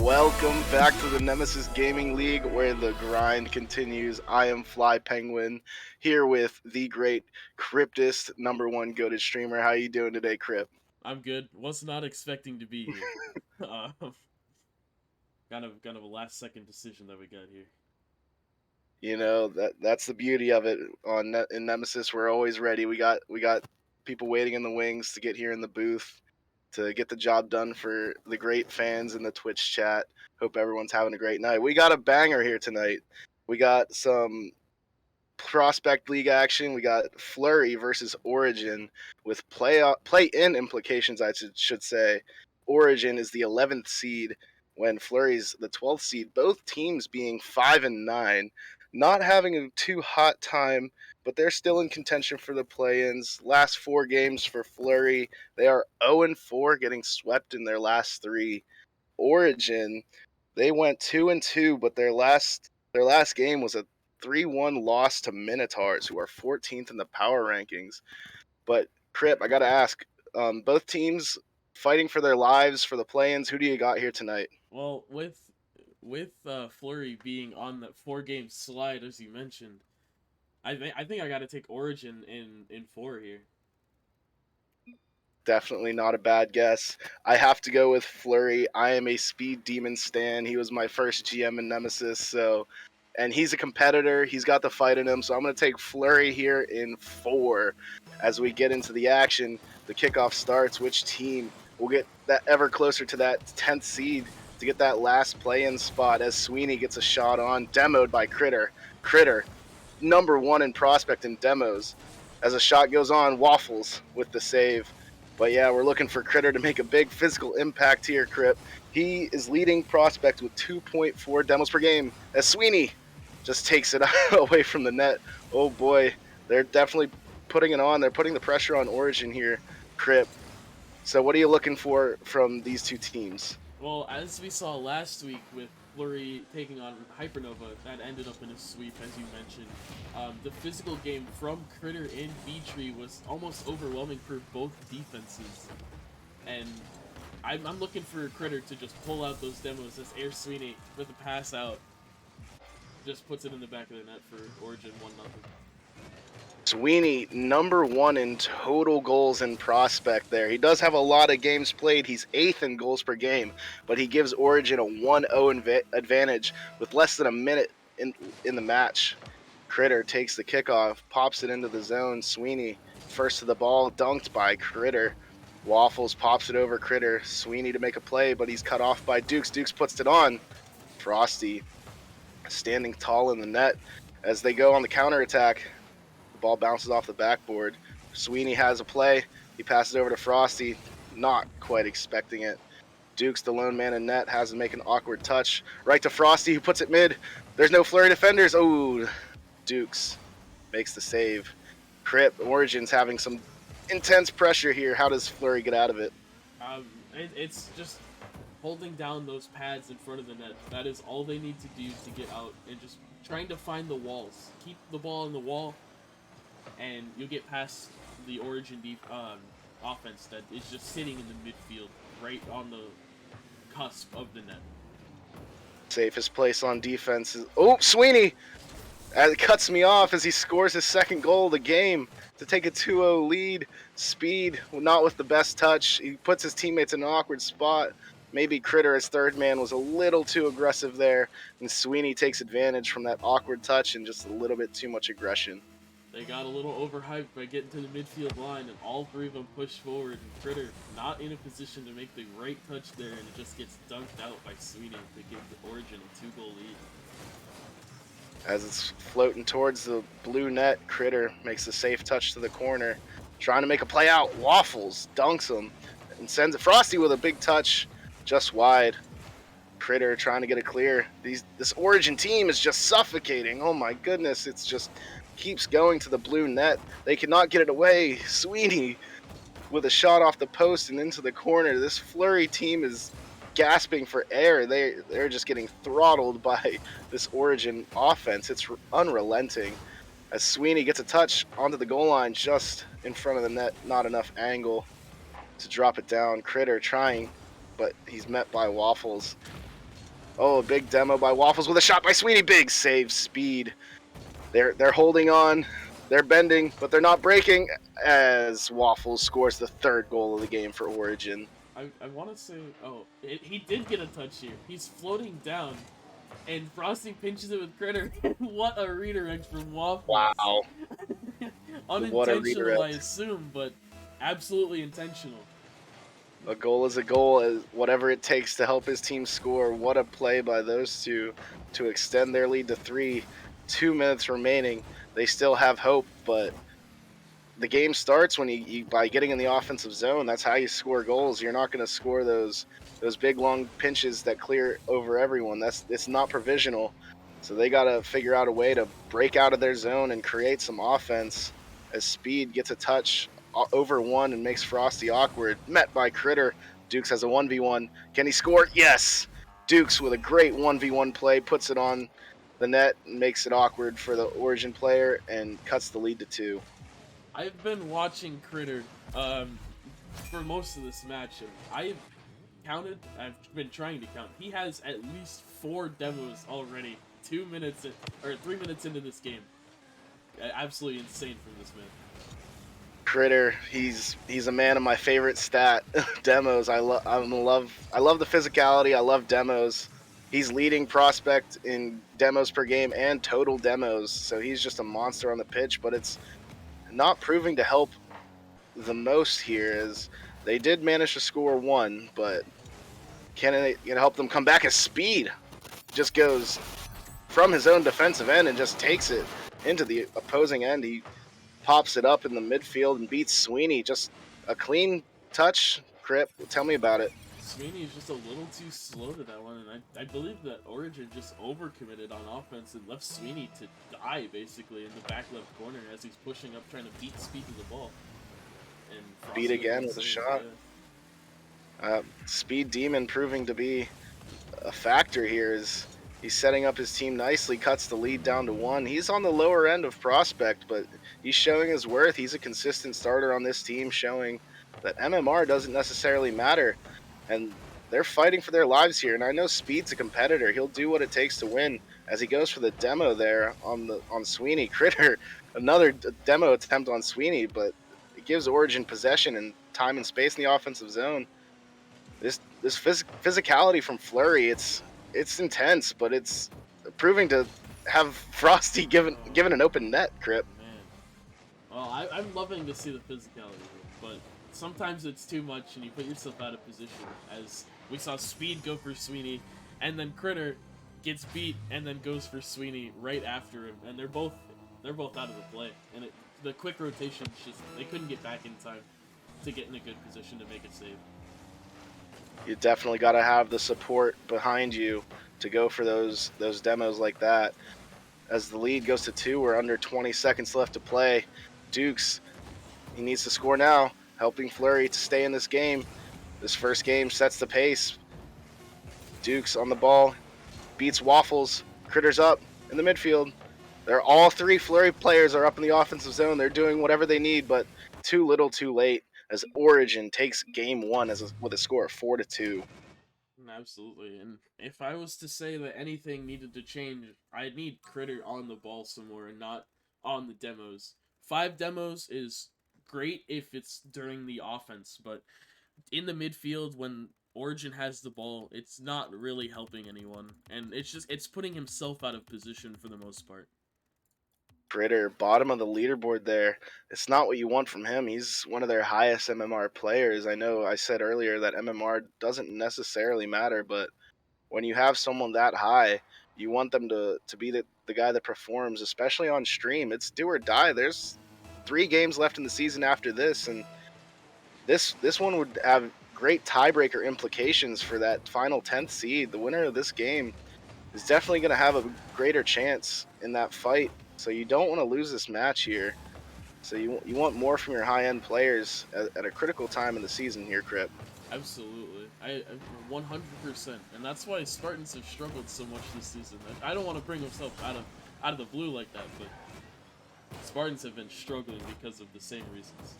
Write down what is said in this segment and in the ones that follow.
Welcome back to the Nemesis Gaming League, where the grind continues. I am Fly Penguin, here with the great Cryptist, #1 goated streamer. How you doing today, Crypt? I'm good. Was not expecting to be here. Kind of a last second decision that we got here. You know that's the beauty of it. In Nemesis, we're always ready. We got people waiting in the wings to get here in the booth to get the job done for the great fans in the Twitch chat. Hope everyone's having a great night. We got a banger here tonight. We got some prospect league action. We got Flurry versus Origin with play-in implications, I should say. Origin is the 11th seed when Flurry's the 12th seed. Both teams being 5-9, not having a too hot time, but they're still in contention for the play-ins. Last 4 games for Flurry, they are 0-4, getting swept in their last 3. Origin, they went 2-2, but their last game was a 3-1 loss to Minotaurs, who are 14th in the power rankings. But Crip, I gotta ask, both teams fighting for their lives for the play-ins. Who do you got here tonight? Well, with Flurry being on the 4-game slide, as you mentioned, I think I got to take Origin in 4 here. Definitely not a bad guess. I have to go with Flurry. I am a Speed Demon stan. He was my first GM in Nemesis, and he's a competitor. He's got the fight in him, so I'm going to take Flurry here in 4. As we get into the action, the kickoff starts. Which team will get that ever closer to that 10th seed to get that last play-in spot as Sweeney gets a shot on, demoed by Critter. Critter, #1 in prospect in demos. As a shot goes on, Waffles with the save. But yeah, we're looking for Critter to make a big physical impact here, Crip. He is leading prospect with 2.4 demos per game as Sweeney just takes it away from the net. Oh boy, they're definitely putting it on. They're putting the pressure on Origin here, Crip. So what are you looking for from these two teams? Well, as we saw last week with Flurry taking on Hypernova, that ended up in a sweep, as you mentioned. The physical game from Critter and B-Tree was almost overwhelming for both defenses. And I'm looking for Critter to just pull out those demos as Air Sweeney with a pass out just puts it in the back of the net for Origin 1-0. Sweeney, #1 in total goals in prospect there. He does have a lot of games played. He's 8th in goals per game, but he gives Origin a 1-0 advantage with less than a minute in the match. Critter takes the kickoff, pops it into the zone. Sweeney, first to the ball, dunked by Critter. Waffles pops it over Critter. Sweeney to make a play, but he's cut off by Dukes. Dukes puts it on. Frosty standing tall in the net as they go on the counterattack. Ball bounces off the backboard. Sweeney has a play. He passes over to Frosty, not quite expecting it. Dukes, the lone man in net, has to make an awkward touch. Right to Frosty, who puts it mid. There's no Flurry defenders. Oh, Dukes makes the save. Crip, Origin's having some intense pressure here. How does Flurry get out of it? It's just holding down those pads in front of the net. That is all they need to do to get out, and just trying to find the walls. Keep the ball in the wall, and you'll get past the Origin offense that is just sitting in the midfield, right on the cusp of the net. Safest place on defense is... Oh, Sweeney! It cuts me off as he scores his second goal of the game to take a 2-0 lead. Speed, not with the best touch. He puts his teammates in an awkward spot. Maybe Critter, his third man, was a little too aggressive there, and Sweeney takes advantage from that awkward touch and just a little bit too much aggression. They got a little overhyped by getting to the midfield line, and all three of them pushed forward. And Critter not in a position to make the right touch there, and it just gets dunked out by Sweeney to give the Origin a 2-goal lead. As it's floating towards the blue net, Critter makes a safe touch to the corner, trying to make a play out. Waffles dunks him and sends it. Frosty with a big touch just wide. Critter trying to get it clear. This Origin team is just suffocating. Oh my goodness, it's just keeps going to the blue net. They cannot get it away. Sweeney with a shot off the post and into the corner. This Flurry team is gasping for air. They're just getting throttled by this Origin offense. It's unrelenting. As Sweeney gets a touch onto the goal line just in front of the net, not enough angle to drop it down. Critter trying, but he's met by Waffles. Oh, a big demo by Waffles with a shot by Sweeney. Big save, Speed. They're holding on. They're bending, but they're not breaking as Waffles scores the third goal of the game for Origin. I want to say, he did get a touch here. He's floating down, and Frosty pinches it with Critter. What a redirect from Waffles. Wow. What a Unintentional, I redirect. assume, but absolutely intentional. A goal is a goal, as whatever it takes to help his team score. What a play by those two to extend their lead to 3. 2 minutes remaining. They still have hope, but the game starts when you by getting in the offensive zone. That's how you score goals. You're not going to score those big long pinches that clear over everyone. It's not provisional. So they got to figure out a way to break out of their zone and create some offense. As Speed gets a touch over one and makes Frosty awkward, met by Critter. Dukes has a 1v1. Can he score? Yes. Dukes with a great 1v1 play puts it on the net and makes it awkward for the Origin player and cuts the lead to 2. I've been watching Critter for most of this match, and I've been trying to count. He has at least 4 demos already. 2 minutes or 3 minutes into this game. Absolutely insane from this man. Critter, he's a man of my favorite stat demos. I love the physicality. I love demos. He's leading prospect in demos per game and total demos, so he's just a monster on the pitch. But it's not proving to help the most here, as they did manage to score 1, but can it help them come back? As Speed just goes from his own defensive end and just takes it into the opposing end. He pops it up in the midfield and beats Sweeney. Just a clean touch. Crip, tell me about it. Sweeney is just a little too slow to that one, and I believe that Origin just overcommitted on offense and left Sweeney to die, basically, in the back left corner as he's pushing up, trying to beat Speed to the ball. And Beat Frosty again with a shot. Speed Demon proving to be a factor here, is he's setting up his team nicely, cuts the lead down to 1. He's on the lower end of prospect, but he's showing his worth. He's a consistent starter on this team, showing that MMR doesn't necessarily matter. And they're fighting for their lives here. And I know Speed's a competitor. He'll do what it takes to win. As he goes for the demo there on Sweeney. Critter, another demo attempt on Sweeney, but it gives Origin possession and time and space in the offensive zone. This physicality from Flurry, it's intense, but it's proving to have Frosty given an open net. Crip. Man. Well, I'm loving to see the physicality, but sometimes it's too much and you put yourself out of position. As we saw Speed go for Sweeney, and then Critter gets beat and then goes for Sweeney right after him, and they're both out of the play. And the quick rotation, just they couldn't get back in time to get in a good position to make a save. You definitely got to have the support behind you to go for those demos like that. As the lead goes to 2, we're under 20 seconds left to play. Dukes, he needs to score now, helping Flurry to stay in this game. This first game sets the pace. Dukes on the ball, beats Waffles. Critter's up in the midfield. They're all 3 Flurry players are up in the offensive zone. They're doing whatever they need, but too little, too late. As Origin takes game 1 with a score of 4-2. Absolutely. And if I was to say that anything needed to change, I'd need Critter on the ball some more and not on the demos. 5 demos is great if it's during the offense, but in the midfield when Origin has the ball, it's not really helping anyone. And it's putting himself out of position for the most part. Critter, bottom of the leaderboard there. It's not what you want from him. He's one of their highest MMR players. I know I said earlier that MMR doesn't necessarily matter, but when you have someone that high, you want them to be the guy that performs, especially on stream. It's do or die. There's 3 games left in the season after this, and this one would have great tiebreaker implications for that final 10th seed. The winner of this game is definitely going to have a greater chance in that fight. So you don't want to lose this match here. So you want more from your high end players at a critical time in the season here, Crip. Absolutely, I 100%, and that's why Spartans have struggled so much this season. I don't want to bring myself out of the blue like that, but Spartans have been struggling because of the same reasons.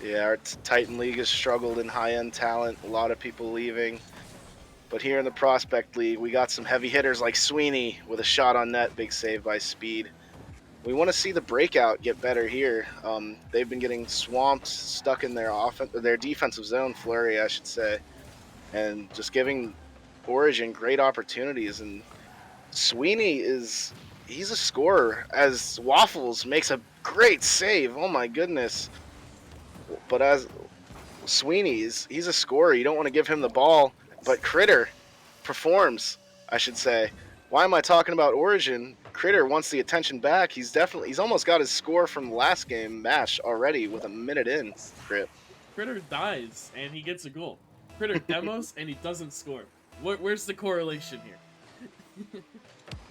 Yeah, our Titan League has struggled in high end talent. A lot of people leaving. But here in the Prospect League, we got some heavy hitters like Sweeney with a shot on net, big save by Speed. We want to see the breakout get better here. They've been getting swamped, stuck in their defensive zone, Flurry, I should say, and just giving Origin great opportunities. And Sweeney he's a scorer as Waffles makes a great save. Oh my goodness. But as he's a scorer. You don't want to give him the ball, but Critter performs, I should say. Why am I talking about Origin? Critter wants the attention back. He's almost got his score from the last game match already with a minute in, Crip. Critter dies and he gets a goal. Critter demos and he doesn't score. Where's the correlation here?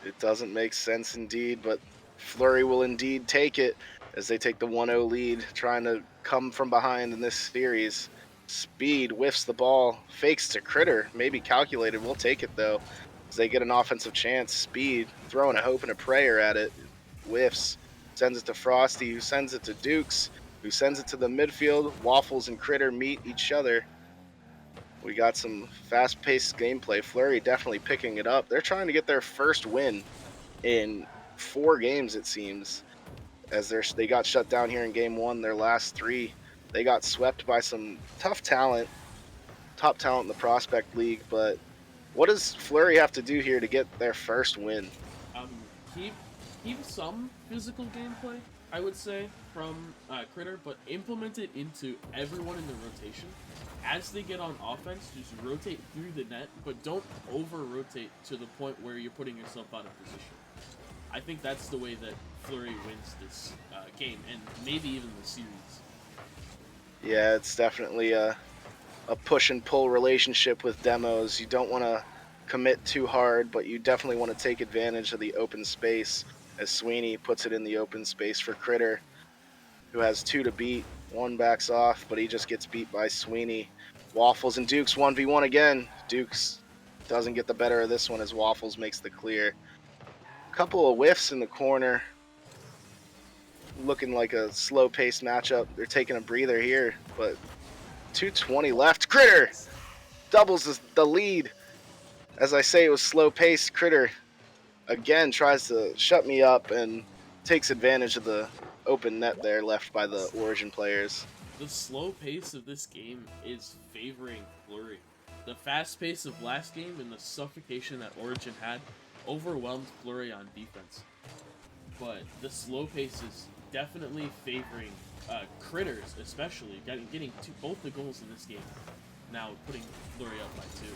It doesn't make sense indeed, but Flurry will indeed take it as they take the 1-0 lead, trying to come from behind in this series. Speed whiffs the ball, fakes to Critter, maybe calculated. We'll take it though, as they get an offensive chance. Speed throwing a hope and a prayer at it, whiffs, sends it to Frosty, who sends it to Dukes, who sends it to the midfield. Waffles and Critter meet each other. We got some fast-paced gameplay. Flurry definitely picking it up. They're trying to get their first win in 4 games, it seems, as they got shut down here in game 1. Their last 3, they got swept by some tough talent, top talent in the Prospect League. But what does Flurry have to do here to get their first win? Um, keep some physical gameplay, I would say, from Critter, but implement it into everyone in the rotation. As they get on offense, just rotate through the net, but don't over-rotate to the point where you're putting yourself out of position. I think that's the way that Flurry wins this game, and maybe even the series. Yeah, it's definitely a push and pull relationship with demos. You don't want to commit too hard, but you definitely want to take advantage of the open space, as Sweeney puts it in the open space for Critter, who has 2 to beat. 1 backs off, but he just gets beat by Sweeney. Waffles and Dukes 1v1 again. Dukes doesn't get the better of this one as Waffles makes the clear. Couple of whiffs in the corner. Looking like a slow-paced matchup. They're taking a breather here, but 2:20 left. Critter doubles the lead. As I say, it was slow-paced. Critter again tries to shut me up and takes advantage of the open net there left by the Origin players. The slow pace of this game is favoring Flurry. The fast pace of last game and the suffocation that Origin had overwhelmed Flurry on defense. But the slow pace is definitely favoring Critters, especially getting both the goals in this game. Now putting Flurry up by 2.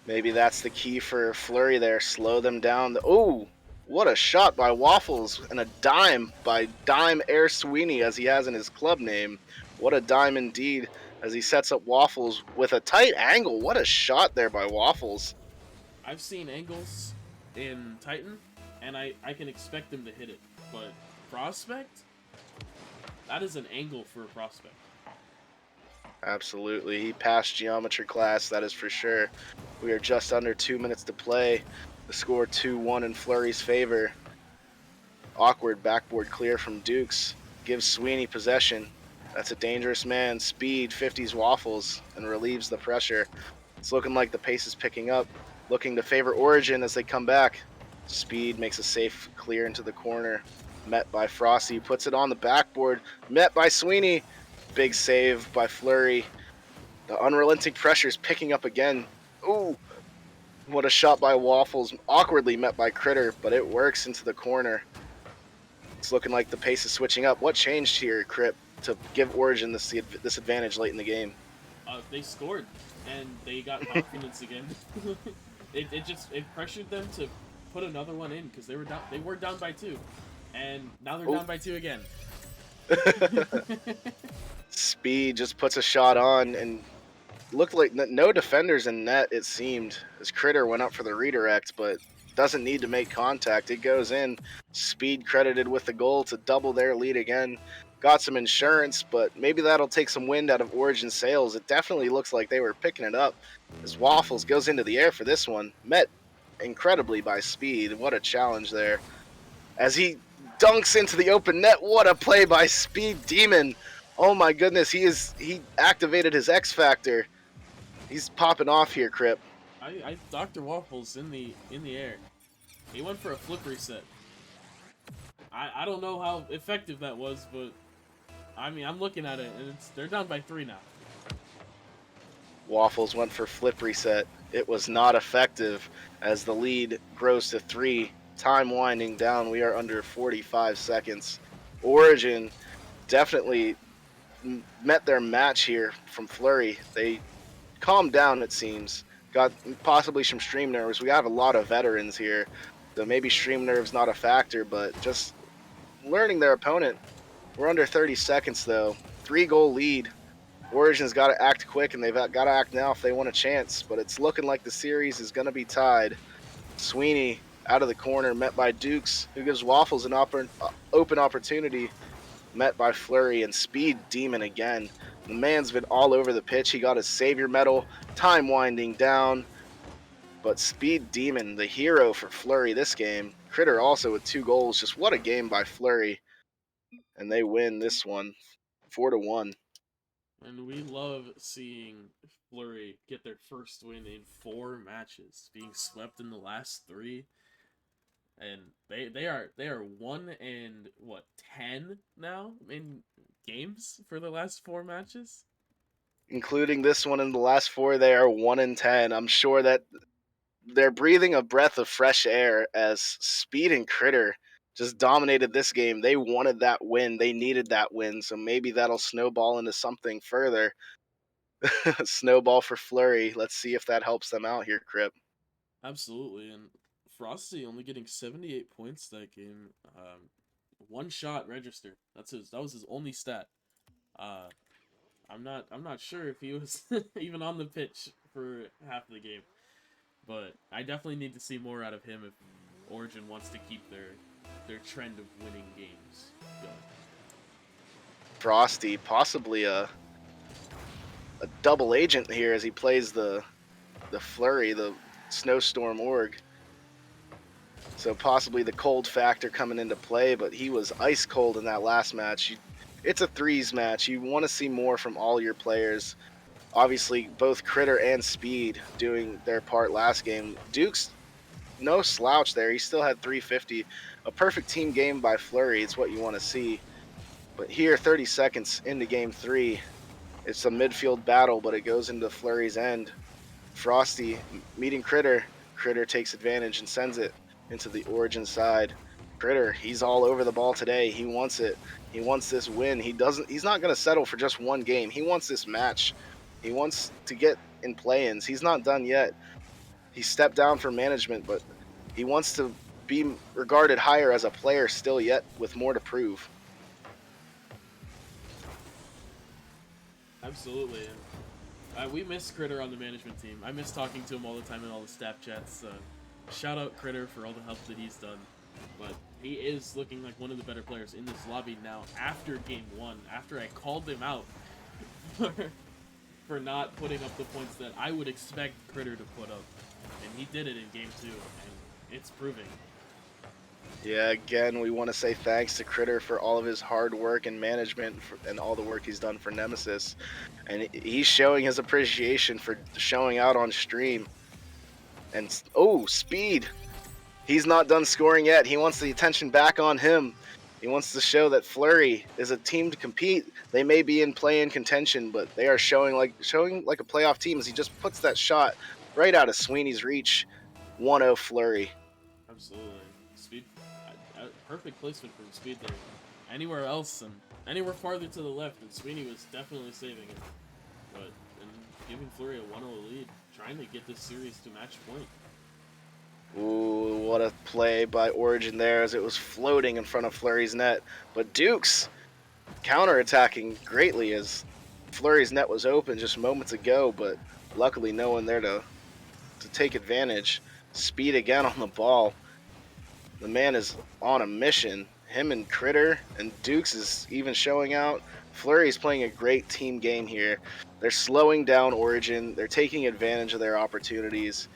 Maybe that's the key for Flurry there. Slow them down. Oh, what a shot by Waffles, and a dime by Dime Air Sweeney, as he has in his club name. What a dime indeed, as he sets up Waffles with a tight angle. What a shot there by Waffles. I've seen angles in Titan, and I can expect them to hit it. But Prospect? That is an angle for a Prospect. Absolutely. He passed geometry class, that is for sure. We are just under 2 minutes to play. The score 2-1 in Flurry's favor. Awkward backboard clear from Dukes. Gives Sweeney possession. That's a dangerous man. Speed 50s Waffles and relieves the pressure. It's looking like the pace is picking up. Looking to favor Origin as they come back. Speed makes a safe clear into the corner. Met by Frosty. Puts it on the backboard. Met by Sweeney. Big save by Flurry. The unrelenting pressure is picking up again. Ooh. What a shot by Waffles, awkwardly met by Critter, but it works into the corner. It's looking like the pace is switching up. What changed here, Crip, to give Origin this advantage late in the game? They scored and they got confidence again. It pressured them to put another one in because they were down by 2, and now they're Oh, down by 2 again. Speed just puts a shot on and looked like no defenders in net, it seemed, as Critter went up for the redirect, but doesn't need to make contact. It goes in. Speed credited with the goal to double their lead again. Got some insurance, but maybe that'll take some wind out of Origin sails. It definitely looks like they were picking it up as Waffles goes into the air for this one. Met incredibly by Speed. What a challenge there. As he dunks into the open net. What a play by Speed Demon. Oh my goodness, he activated his X Factor. He's popping off here, Crip. I Dr. Waffles in the air. He went for a flip reset. I don't know how effective that was, but I mean I'm looking at it and they're down by 3 now. Waffles went for flip reset. It was not effective as the lead grows to 3. Time winding down. We are under 45 seconds. Origin definitely met their match here from Flurry. They calmed down, it seems. Got possibly some stream nerves. We have a lot of veterans here, so maybe stream nerves not a factor, but just learning their opponent. We're under 30 seconds, though. 3-goal lead. Origin's got to act quick, and they've got to act now if they want a chance. But it's looking like the series is going to be tied. Sweeney out of the corner, met by Dukes, who gives Waffles an open opportunity. Met by Flurry and Speed Demon again. The man's been all over the pitch. He got his savior medal. Time winding down. But Speed Demon, the hero for Flurry this game. Critter also with 2 goals. Just what a game by Flurry. And they win this one 4-1. And we love seeing Flurry get their first win in 4 matches, being swept in the last 3. And they are 1 and what 10 now in games for the last 4 matches. Including this one in the last 4, they are 1-10. I'm sure that they're breathing a breath of fresh air as Speed and Critter just dominated this game. They wanted that win. They needed that win. So maybe that'll snowball into something further. Snowball for Flurry. Let's see if that helps them out here, Crip. Absolutely, and Frosty only getting 78 points that game. 1 shot registered. That was his only stat. Uh, I'm not sure if he was even on the pitch for half the game, but I definitely need to see more out of him if Origin wants to keep their trend of winning games going. Frosty, possibly a double agent here as he plays the Flurry, the Snowstorm Org. So possibly the cold factor coming into play, but he was ice cold in that last match. It's a threes match. You want to see more from all your players. Obviously, both Critter and Speed doing their part last game. Duke's no slouch there. He still had 350. A perfect team game by Flurry. It's what you want to see. But here, 30 seconds into game 3, it's a midfield battle, but it goes into Flurry's end. Frosty meeting Critter. Critter takes advantage and sends it into the Origin side. Critter, he's all over the ball today. He wants it. He wants this win. He's not going to settle for just one game. He wants this match. He wants to get in play-ins. He's not done yet. He stepped down for management, but he wants to be regarded higher as a player still yet with more to prove. Absolutely, and we miss Critter on the management team. I miss talking to him all the time in all the staff chats. Shout out Critter for all the help that he's done. But he is looking like one of the better players in this lobby now after game 1, after I called him out for, for not putting up the points that I would expect Critter to put up. And he did it in game 2, and it's proving. Yeah, again, we want to say thanks to Critter for all of his hard work and management and all the work he's done for Nemesis. And he's showing his appreciation for showing out on stream. And, oh, Speed. He's not done scoring yet. He wants the attention back on him. He wants to show that Flurry is a team to compete. They may be in play-in contention, but they are showing like a playoff team as he just puts that shot right out of Sweeney's reach. 1-0 Flurry. Absolutely. Speed, perfect placement from Speed there. Anywhere else and anywhere farther to the left, and Sweeney was definitely saving it. But and giving Flurry a 1-0 lead, trying to get this series to match point. Ooh, what a play by Origin there as it was floating in front of Flurry's net. But Dukes counterattacking greatly as Flurry's net was open just moments ago, but luckily no one there to take advantage. Speed again on the ball. The man is on a mission. Him and Critter and Dukes is even showing out. Flurry is playing a great team game here. They're slowing down Origin. They're taking advantage of their opportunities.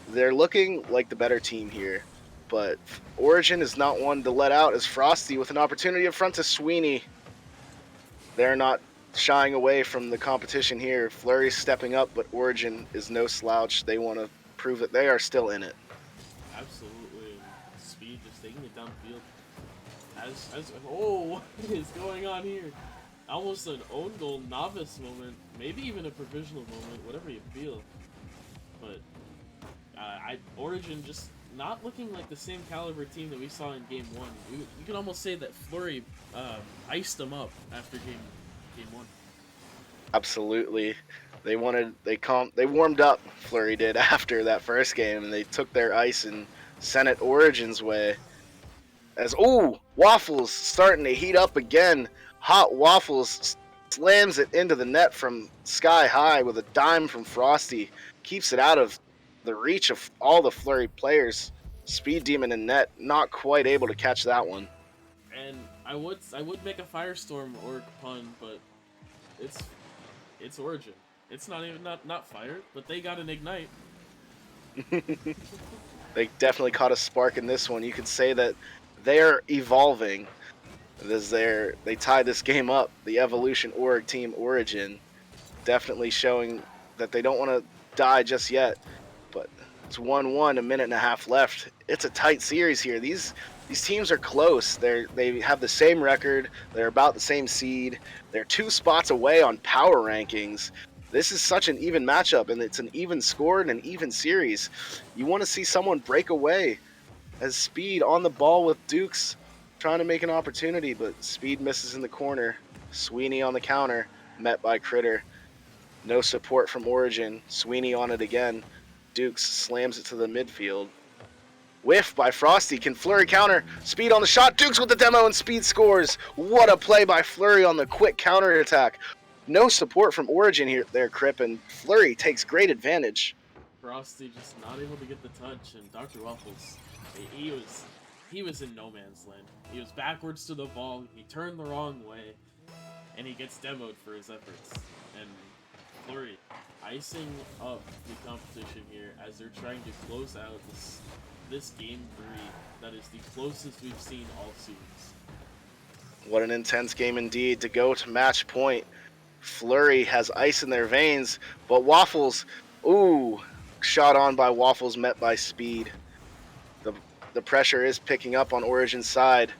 They're looking like the better team here. But Origin is not one to let out as Frosty with an opportunity in front to Sweeney. They're not shying away from the competition here. Flurry's stepping up, but Origin is no slouch. They want to prove that they are still in it. Absolutely. And Speed just taking it downfield. Oh, what is going on here? Almost an own goal novice moment, maybe even a provisional moment, whatever you feel. But Origin just not looking like the same caliber team that we saw in Game 1. You can almost say that Flurry iced them up after Game 1. Absolutely. They warmed up, Flurry did, after that first game, and they took their ice and sent it Origin's way. Waffles starting to heat up again. Hot Waffles slams it into the net from sky high with a dime from Frosty. Keeps it out of the reach of all the Flurry players. Speed Demon and net not quite able to catch that one. And I would make a Firestorm org pun, but it's Origin. It's not even not fire, but they got an ignite. They definitely caught a spark in this one. You could say that they're evolving as they tie this game up. The Evolution Org Team Origin definitely showing that they don't want to die just yet. But it's 1-1, a minute and a half left. It's a tight series here. These teams are close. They have the same record. They're about the same seed. They're 2 spots away on power rankings. This is such an even matchup, and it's an even score and an even series. You want to see someone break away as Speed on the ball with Dukes trying to make an opportunity, but Speed misses in the corner. Sweeney on the counter, met by Critter. No support from Origin. Sweeney on it again. Dukes slams it to the midfield. Whiff by Frosty. Can Flurry counter? Speed on the shot. Dukes with the demo and Speed scores. What a play by Flurry on the quick counter attack. No support from Origin here, Crip, and Flurry takes great advantage. Frosty just not able to get the touch, and Dr. Waffles, he was in no man's land. He was backwards to the ball. He turned the wrong way, and he gets demoed for his efforts. And Flurry icing up the competition here as they're trying to close out this game 3 that is the closest we've seen all series. What an intense game indeed to go to match point. Flurry has ice in their veins, but Waffles, shot on by Waffles, met by Speed. The pressure is picking up on Origin's side.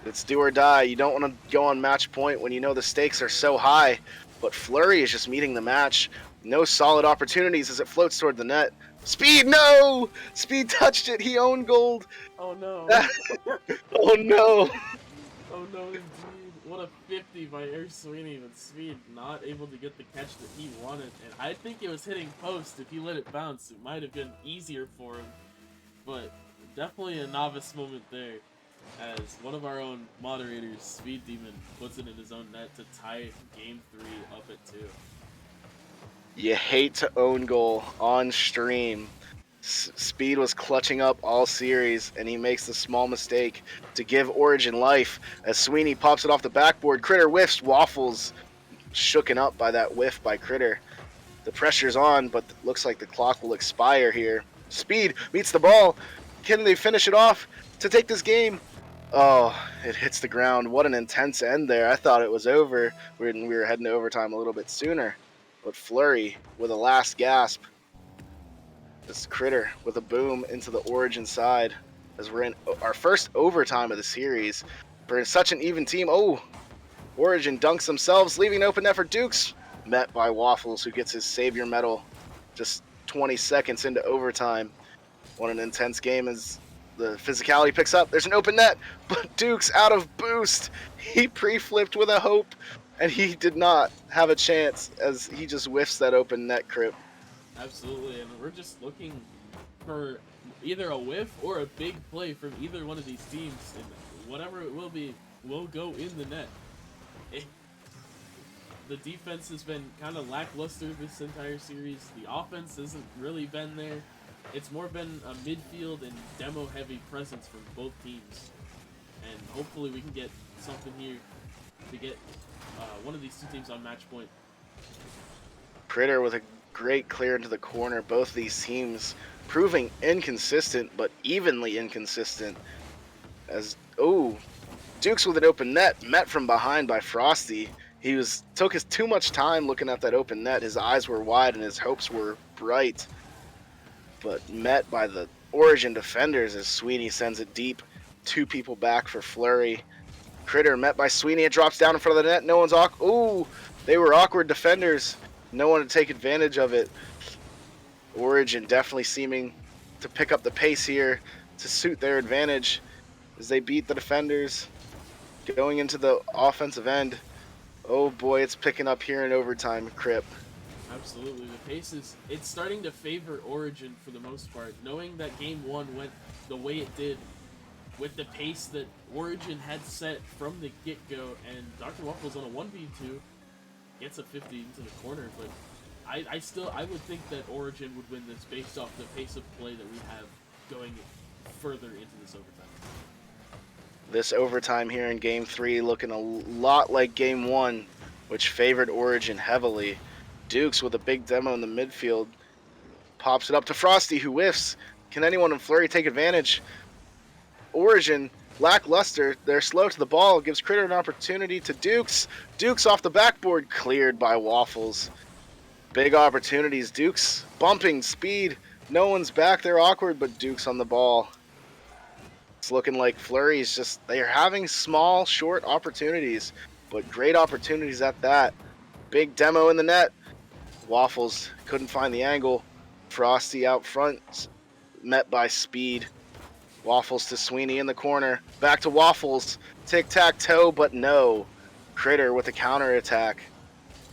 It's do or die. You don't want to go on match point when you know the stakes are so high, but Flurry is just meeting the match. No solid opportunities as it floats toward the net. Speed, no! Speed touched it. He owned gold. Oh no. Oh no. Oh no, indeed. What a 50 by Air Sweeney, but Speed not able to get the catch that he wanted. And I think it was hitting post. If he let it bounce, it might have been easier for him. But definitely a novice moment there, as one of our own moderators, Speed Demon, puts it in his own net to tie Game 3 up at 2. You hate to own goal on stream. Speed was clutching up all series, and he makes the small mistake to give Origin life as Sweeney pops it off the backboard. Critter whiffs. Waffles shooken up by that whiff by Critter. The pressure's on, but looks like the clock will expire here. Speed meets the ball. Can they finish it off to take this game? Oh, it hits the ground. What an intense end there. I thought it was over when we were heading to overtime a little bit sooner. But Flurry with a last gasp. This Critter with a boom into the Origin side as we're in our first overtime of the series. For such an even team, Origin dunks themselves, leaving an open net for Dukes. Met by Waffles, who gets his savior medal just 20 seconds into overtime. What an intense game as the physicality picks up. There's an open net, but Duke's out of boost. He pre-flipped with a hope, and he did not have a chance as he just whiffs that open net crip. Absolutely, and we're just looking for either a whiff or a big play from either one of these teams, and whatever it will be will go in the net. The defense has been kind of lackluster this entire series. The offense hasn't really been there. It's more been a midfield and demo heavy presence from both teams. And hopefully we can get something here to get one of these two teams on match point. Critter with a great clear into the corner. Both these teams proving inconsistent, but evenly inconsistent. As Dukes with an open net, met from behind by Frosty. He took his too much time looking at that open net. His eyes were wide and his hopes were bright, but met by the Origin defenders as Sweeney sends it deep. Two people back for Flurry. Critter met by Sweeney. It drops down in front of the net. No one's they were awkward defenders. No one to take advantage of it. Origin definitely seeming to pick up the pace here to suit their advantage as they beat the defenders. Going into the offensive end. Oh boy, it's picking up here in overtime, Crip. Absolutely, the pace it's starting to favor Origin for the most part. Knowing that game one went the way it did, with the pace that Origin had set from the get-go, and Dr. Waffles on a 1v2 gets a 50 into the corner, but I would think that Origin would win this based off the pace of play that we have going further into this overtime. This overtime here in Game 3 looking a lot like Game 1, which favored Origin heavily. Dukes with a big demo in the midfield. Pops it up to Frosty, who whiffs. Can anyone in Flurry take advantage? Origin, lackluster. They're slow to the ball. Gives Critter an opportunity to Dukes. Dukes off the backboard, cleared by Waffles. Big opportunities. Dukes bumping speed. No one's back. They're awkward, but Dukes on the ball. It's looking like Flurry's they're having small, short opportunities, but great opportunities at that. Big demo in the net. Waffles couldn't find the angle. Frosty out front, met by speed. Waffles to Sweeney in the corner. Back to Waffles. Tic-tac-toe, but no. Critter with a counterattack.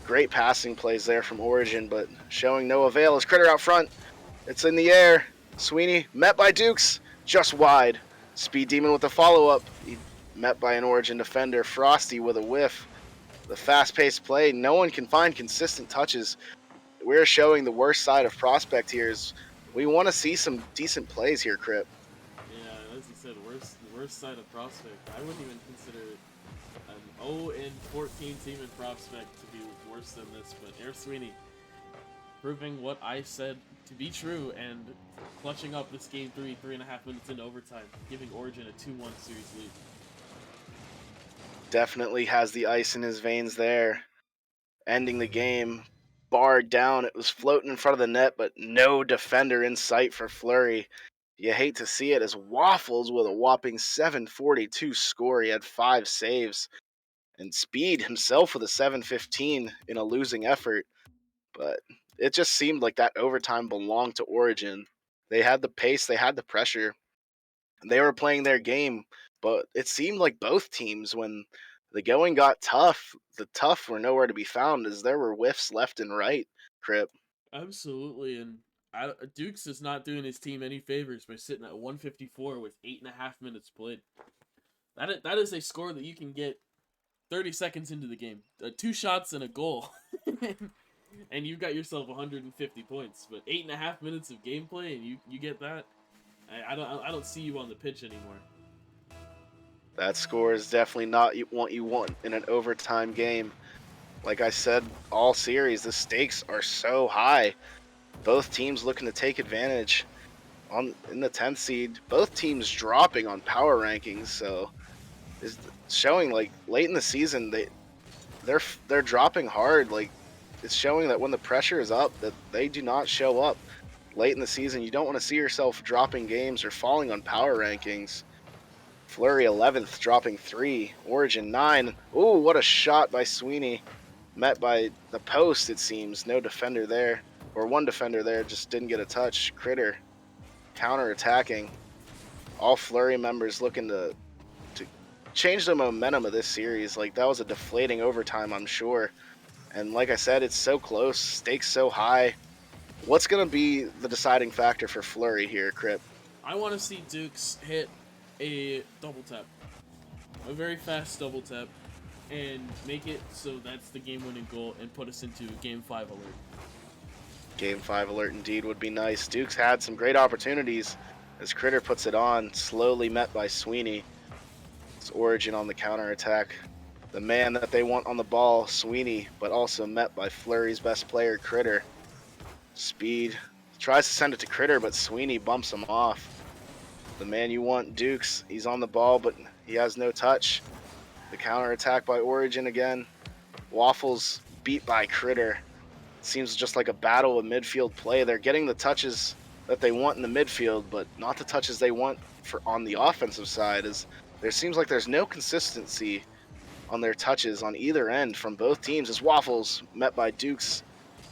Great passing plays there from Origin, but showing no avail as Critter out front. It's in the air. Sweeney met by Dukes, just wide. Speed Demon with a follow-up. He met by an Origin defender. Frosty with a whiff. The fast-paced play. No one can find consistent touches. We're showing the worst side of Prospect here. We want to see some decent plays here, Crip. Yeah, as you said, worst side of Prospect. I wouldn't even consider an 0-14 team in Prospect to be worse than this, but Air Sweeney proving what I said to be true and clutching up this game 3.5 minutes into overtime, giving Origin a 2-1 series lead. Definitely has the ice in his veins there. Ending the game. Barred down. It was floating in front of the net, but no defender in sight for Flurry. You hate to see it as Waffles with a whopping 742 score. He had 5 saves. And Speed himself with a 715 in a losing effort. But it just seemed like that overtime belonged to Origin. They had the pace, they had the pressure. They were playing their game, but it seemed like both teams, when the going got tough, the tough were nowhere to be found as there were whiffs left and right, Crip. Absolutely, and Dukes is not doing his team any favors by sitting at 154 with 8.5 minutes played. That is a score that you can get 30 seconds into the game. 2 shots and a goal. And you got yourself 150 points. But 8.5 minutes of gameplay and you get that. I don't see you on the pitch anymore. That score is definitely not what you want in an overtime game. Like I said, all series, the stakes are so high. Both teams looking to take advantage. In the 10th seed, both teams dropping on power rankings, so is showing like late in the season they're dropping hard. Like, it's showing that when the pressure is up, that they do not show up late in the season. You don't want to see yourself dropping games or falling on power rankings. Flurry 11th, dropping 3. Origin 9. Ooh, what a shot by Sweeney. Met by the post, it seems. No defender there. Or one defender there, just didn't get a touch. Critter counter-attacking. All Flurry members looking to change the momentum of this series. Like, that was a deflating overtime, I'm sure. And like I said, it's so close, stakes so high. What's going to be the deciding factor for Flurry here, Crip? I want to see Dukes hit a double tap, a very fast double tap, and make it so that's the game-winning goal and put us into Game 5 alert. Game 5 alert indeed would be nice. Dukes had some great opportunities as Critter puts it on, slowly met by Sweeney. It's Origin on the counterattack. The man that they want on the ball, Sweeney, but also met by Flurry's best player, Critter. Speed tries to send it to Critter, but Sweeney bumps him off. The man you want, Dukes, he's on the ball, but he has no touch. The counterattack by Origin again. Waffles beat by Critter. Seems just like a battle of midfield play. They're getting the touches that they want in the midfield, but not the touches they want for on the offensive side. As there seems like there's no consistency on their touches on either end from both teams. As Waffles met by Dukes,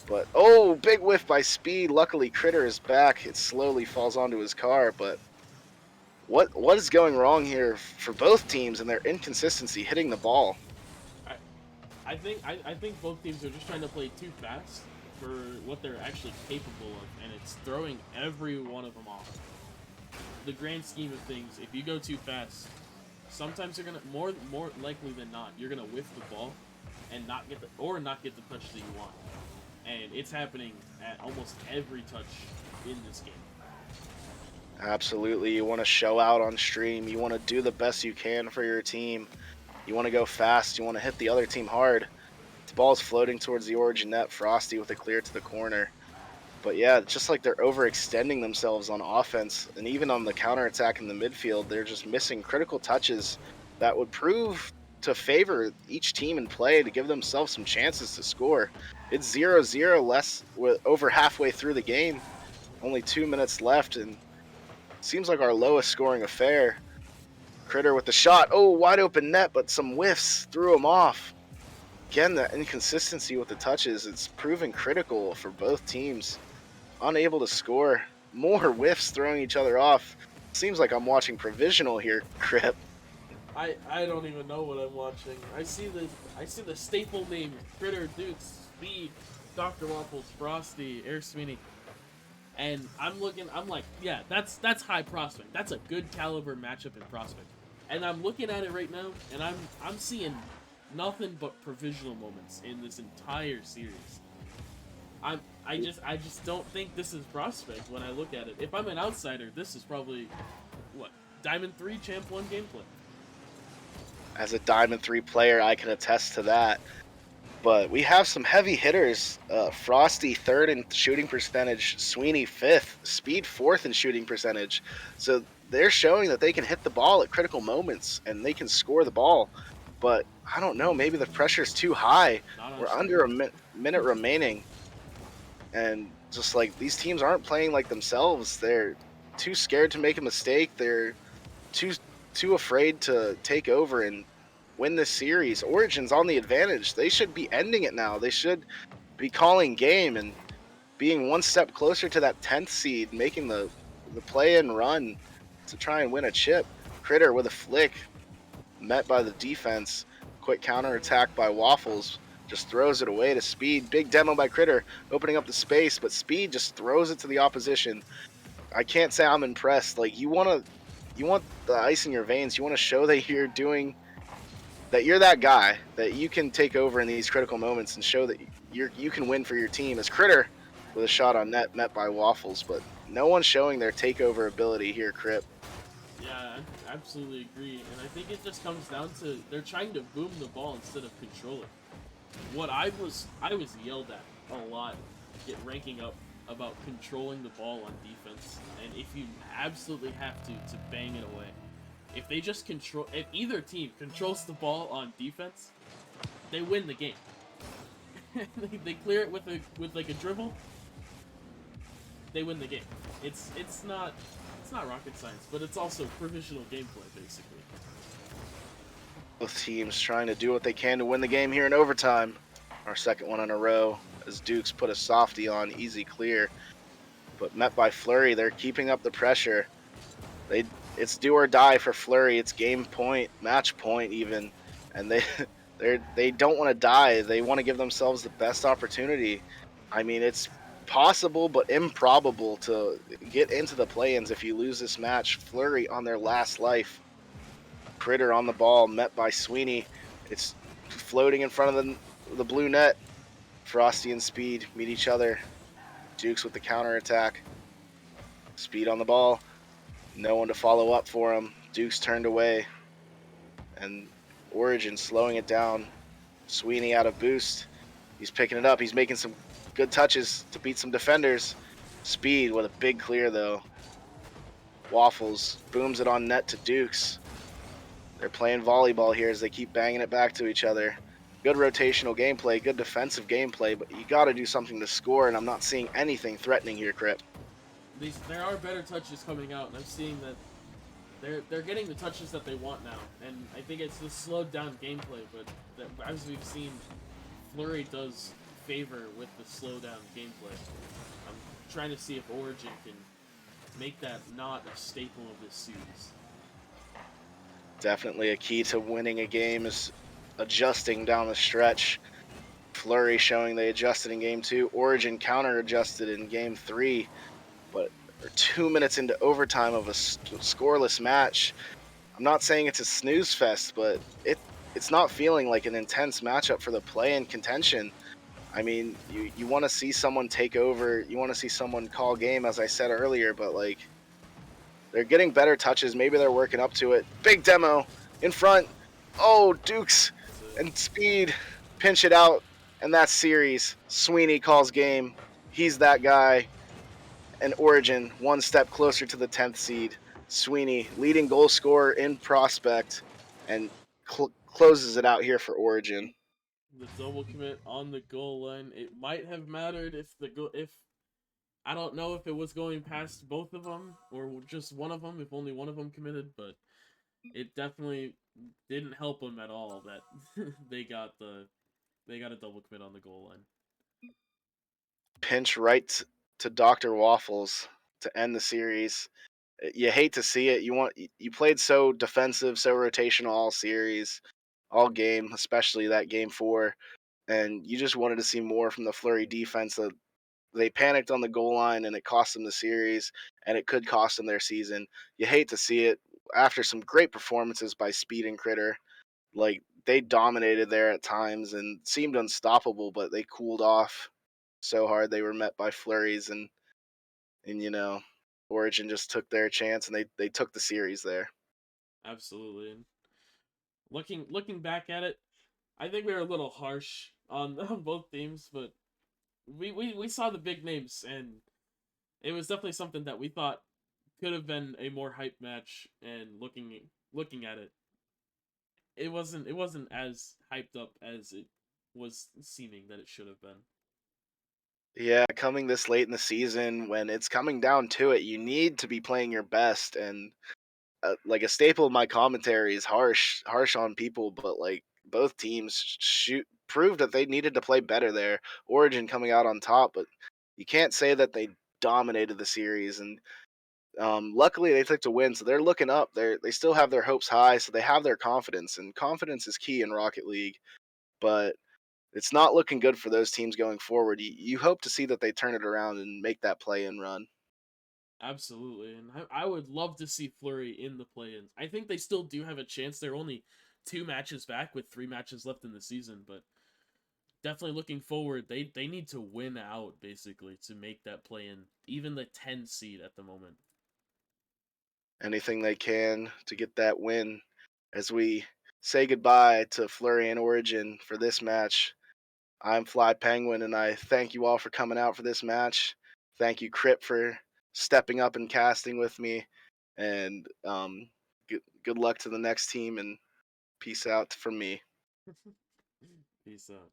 but oh, big whiff by Speed. Luckily, Critter is back. It slowly falls onto his car, but what is going wrong here for both teams and their inconsistency hitting the ball? I, I think both teams are just trying to play too fast for what they're actually capable of, and it's throwing every one of them off. The grand scheme of things, if you go too fast, sometimes you're gonna more likely than not you're gonna whiff the ball and not get the touch that you want, and it's happening at almost every touch in this game. Absolutely, you want to show out on stream. You want to do the best you can for your team. You want to go fast. You want to hit the other team hard. The ball's floating towards the Origin net. Frosty with a clear to the corner. But yeah, just like they're overextending themselves on offense and even on the counterattack in the midfield, they're just missing critical touches that would prove to favor each team in play to give themselves some chances to score. It's 0-0 less with over halfway through the game. Only 2 minutes left, and seems like our lowest scoring affair. Critter with the shot. Oh, wide open net, but some whiffs threw him off. Again, the inconsistency with the touches, it's proving critical for both teams. Unable to score. More whiffs throwing each other off. Seems like I'm watching provisional here, Crip. I don't even know what I'm watching. I see the staple names: Critter, Dukes, Speed, Dr. Waffles, Frosty, Air Sweeney. And I'm like, yeah, that's high prospect. That's a good caliber matchup in prospect. And I'm looking at it right now, and I'm seeing nothing but provisional moments in this entire series. I just don't think this is prospect when I look at it. If I'm an outsider, this is probably what Diamond 3 Champ 1 gameplay. As a Diamond 3 player, I can attest to that. But we have some heavy hitters. Frosty third in shooting percentage, Sweeney fifth, Speed fourth in shooting percentage. So they're showing that they can hit the ball at critical moments and they can score the ball. But I don't know, maybe the pressure's too high. We're under a minute remaining. And just like these teams aren't playing like themselves. They're too scared to make a mistake. They're too afraid to take over and win this series. Origin's on the advantage. They should be ending it now. They should be calling game and being one step closer to that 10th seed, making the play and run to try and win a chip. Critter with a flick, met by the defense. Quick counter attack by Waffles. Just throws it away to Speed. Big demo by Critter, opening up the space, but Speed just throws it to the opposition. I can't say I'm impressed. Like, you want the ice in your veins. You want to show that you're that guy, that you can take over in these critical moments and show that you can win for your team. As Critter with a shot on net, met by Waffles, but no one's showing their takeover ability here, Crip. Yeah, I absolutely agree, and I think it just comes down to they're trying to boom the ball instead of control it. What I was yelled at a lot, get ranking up about controlling the ball on defense, and if you absolutely have to bang it away. If they just control, if either team controls the ball on defense, they win the game. They clear it with like a dribble, they win the game. It's not rocket science, but it's also provisional gameplay basically. Both teams trying to do what they can to win the game here in overtime. Our second one in a row as Dukes put a softie on, easy clear. but met by Flurry, they're keeping up the pressure. It's do or die for Flurry. It's game point, match point even, and they don't want to die. They want to give themselves the best opportunity. I mean, it's possible but improbable to get into the play-ins if you lose this match. Flurry on their last life. Critter on the ball, met by Sweeney. It's floating in front of the blue net. Frosty and Speed meet each other. Dukes with the counter attack. Speed on the ball. No one to follow up for him. Dukes turned away. And Origin slowing it down. Sweeney out of boost. He's picking it up. He's making some good touches to beat some defenders. Speed with a big clear, though. Waffles booms it on net to Dukes. They're playing volleyball here as they keep banging it back to each other. Good rotational gameplay, good defensive gameplay, but you got to do something to score, and I'm not seeing anything threatening here, Crip. There are better touches coming out, and I'm seeing that they're getting the touches that they want now, and I think it's the slowed down gameplay. But as we've seen, Flurry does favor with the slow down gameplay. I'm trying to see if Origin can make that not a staple of this series. Definitely a key to winning a game is adjusting down the stretch. Flurry showing they adjusted in game two. Origin counter adjusted in game three, but we're 2 minutes into overtime of a scoreless match. I'm not saying it's a snooze fest, but it's not feeling like an intense matchup for the play in contention. I mean, you want to see someone take over, you want to see someone call game, as I said earlier, but like they're getting better touches. Maybe they're working up to it. Big demo in front. Oh, Dukes So and Speed pinch it out, and that's series. Sweeney calls game. He's that guy. And Origin one step closer to the 10th seed. Sweeney, leading goal scorer in prospect, and closes it out here for Origin. the double commit on the goal line. It might have mattered if if I don't know if it was going past both of them or just one of them, if only one of them committed, but it definitely didn't help them at all that they got they got a double commit on the goal line. Pinch right to Dr. Waffles to end the series. You hate to see it. You played so defensive, so rotational all series, all game, especially that game four, and you just wanted to see more from the Flurry defense. They panicked on the goal line, and it cost them the series, and it could cost them their season. You hate to see it after some great performances by Speed and Critter. Like they dominated there at times and seemed unstoppable, but they cooled off so hard. They were met by flurries, and Origin just took their chance, and they took the series there. Absolutely. And looking back at it, I think we were a little harsh on, on both teams, but we saw the big names, and it was definitely something that we thought could have been a more hype match. And looking at it, it wasn't as hyped up as it was seeming that it should have been. Yeah, coming this late in the season when it's coming down to it, you need to be playing your best. And like a staple of my commentary is harsh on people, but like both teams shoot proved that they needed to play better there. Origin coming out on top, but you can't say that they dominated the series. And luckily they took to win, so they're looking up. They still have their hopes high, so they have their confidence, and confidence is key in Rocket League. But it's not looking good for those teams going forward. You hope to see that they turn it around and make that play and run. Absolutely, and I would love to see Flurry in the play-ins. I think they still do have a chance. They're only 2 matches back with 3 matches left in the season, but definitely looking forward. They need to win out basically to make that play-in, even the 10 seed at the moment. Anything they can to get that win as we say goodbye to Flurry and Origin for this match. I'm Fly Penguin, and I thank you all for coming out for this match. Thank you, Crip, for stepping up and casting with me. And good luck to the next team, and peace out from me. Peace out.